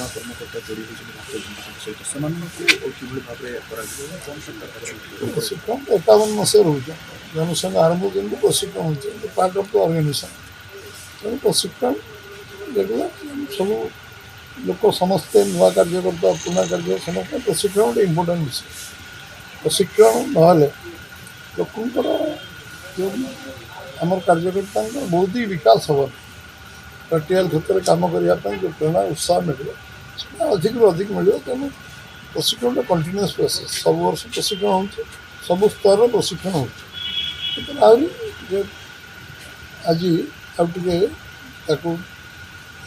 नवा कर्मकर्ता जोड़ी होती भारतीय जनता पार्टी सहित से कि भाव में कौन सरकार प्रशिक्षण 51 मसीह रोचे जनसंघ आरंभ करते प्रशिक्षण होते पार्ट ऑफ द ऑर्गेनाइजेशन तेणु प्रशिक्षण रेगुलर सब लोक समस्ते नुआ कार्यकर्ता पुणा कार्य समस्त प्रशिक्षण गोटे इम्पोर्टाट विषय प्रशिक्षण ना लोकंर जो आम कार्यकर्ता बहुत ही विकास हम प्रैक्टिकल क्षेत्र में कम करने जो प्रेरणा उत्साह मिले अधिक अधिक मिले तेणु प्रशिक्षण कंटिन्यूअस प्रोसेस सब वर्ष प्रशिक्षण हो सब स्तर प्रशिक्षण हो आज आगे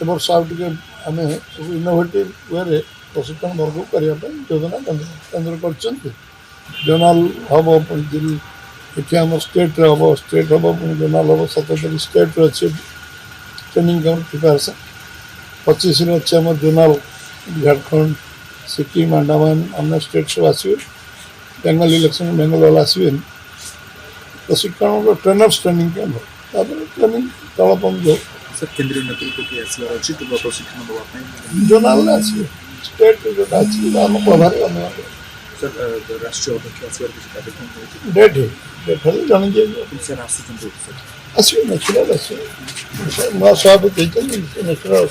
वर्ष आगे आम इनोवेटिव वे प्रशिक्षण वर्ग करने योजना केन्द्र कर जोनाल हम ये आम स्टेट हम स्टेट हम जोनाल हम 77 स्टेट अच्छे ट्रेनिंग कैंप प्रिपेरेसन 25 अच्छे आम जोनाल झारखंड सिक्किम अंडमान अन्य स्टेट सब आसवे बेंगल इलेक्शन बेंगल वाला आसवे प्रशिक्षण ट्रेनर्स ट्रेनिंग कैंप ट्रेनिंग तलपन जो सर केंद्रीय नेतृत्व की आसवर अच्छी प्रशिक्षण देवाई जोनाल आसवे स्टेट जो अच्छी आम प्रभारी अनुमान सर राष्ट्रीय अध्यक्ष आसवर किसी कार्यक्रम डेट है जन जाइए सर आसुचंद सर आसवे नेचुराल आसवे नवा सभापति नेचुराल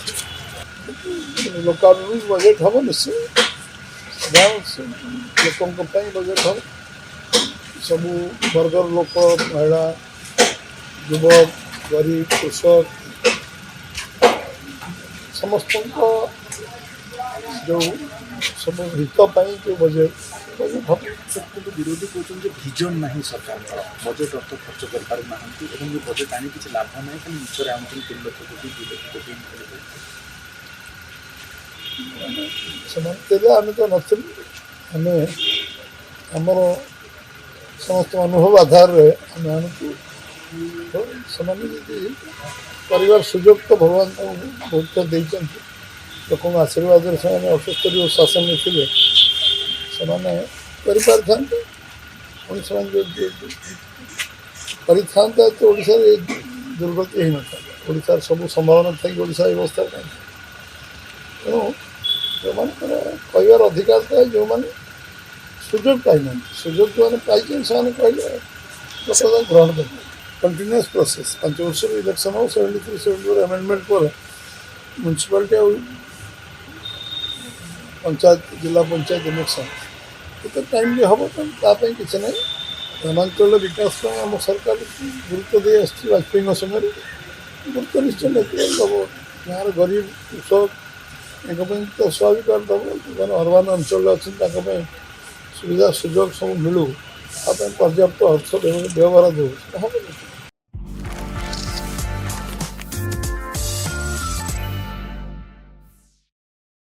लोकल बजेट हम निश्चय लोक बजेट हम सब वर्गर लोक महिला युवक गरीब कृषक समस्त जो सब हितपाई जो बजेट बजेट हम विरोधी कहते भिजन ना सरकार बजेट अर्थ खर्च कर बजेट आनी किसी लाभ ना खाली निचर आम 3 लाख कोटी 2 लाख कोटी तेरे आम तो नी आम आमर समस्त अनुभव आधार आम आनकु परिवार सुजोग तो भगवान बहुत देते लोक आशीर्वाद से 78 शासन में थे से तो ओडिशा दुर्गति ही नार सब संभावना थी ओडिशा अवस्था तेणु जो कहर अधिकार था जो मैंने सुजोग पाई ना सुजोग जो मैंने पाई से कहले ग्रहण कर कंटिन्यूअस प्रोसेस 5 वर्ष इलेक्शन हो 73 74 अमेंडमेंट पर म्यूनिसिपालिटी पंचायत जिला पंचायत इलेक्शन तो टाइमली हम तो किसी ना ग्रामांचल विकास आम सरकार गुरुत्व दे वाजपेयी समय गुरुत्व निश्चय नहीं दब गाँव गरीब कृषक तो स्वाभाविक दब जो अर्बान अंचल अच्छा सुविधा सुजोग सब मिलू पर्याप्त अर्थ व्यवहार दो